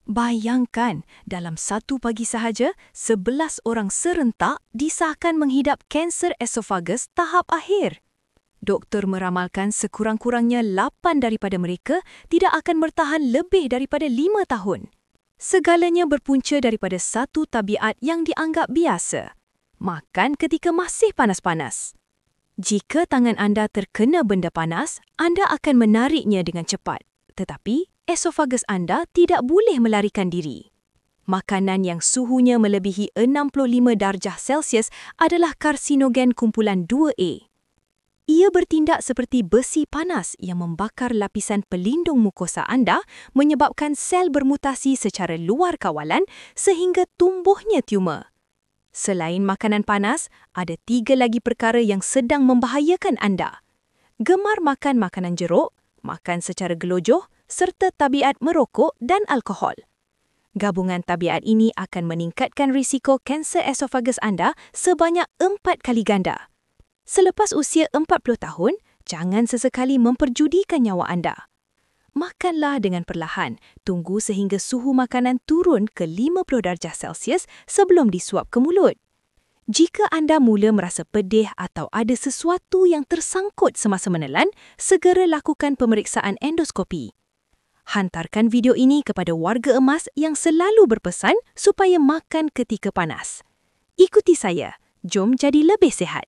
Bayangkan, dalam satu pagi sahaja, 11 orang serentak disahkan menghidap kanser esofagus tahap akhir. Doktor meramalkan sekurang-kurangnya 8 daripada mereka tidak akan bertahan lebih daripada 5 tahun. Segalanya berpunca daripada satu tabiat yang dianggap biasa. Makan ketika masih panas-panas. Jika tangan anda terkena benda panas, anda akan menariknya dengan cepat. Tetapi, esofagus anda tidak boleh melarikan diri. Makanan yang suhunya melebihi 65 darjah Celsius adalah karsinogen kumpulan 2A. Ia bertindak seperti besi panas yang membakar lapisan pelindung mukosa anda, menyebabkan sel bermutasi secara luar kawalan sehingga tumbuhnya tumor. Selain makanan panas, ada 3 lagi perkara yang sedang membahayakan anda. Gemar makan makanan jeruk, makan secara gelojoh, serta tabiat merokok dan alkohol. Gabungan tabiat ini akan meningkatkan risiko kanser esofagus anda sebanyak 4 kali ganda. Selepas usia 40 tahun, jangan sesekali memperjudikan nyawa anda. Makanlah dengan perlahan, tunggu sehingga suhu makanan turun ke 50 darjah Celsius sebelum disuap ke mulut. Jika anda mula merasa pedih atau ada sesuatu yang tersangkut semasa menelan, segera lakukan pemeriksaan endoskopi. Hantarkan video ini kepada warga emas yang selalu berpesan supaya makan ketika panas. Ikuti saya, jom jadi lebih sihat.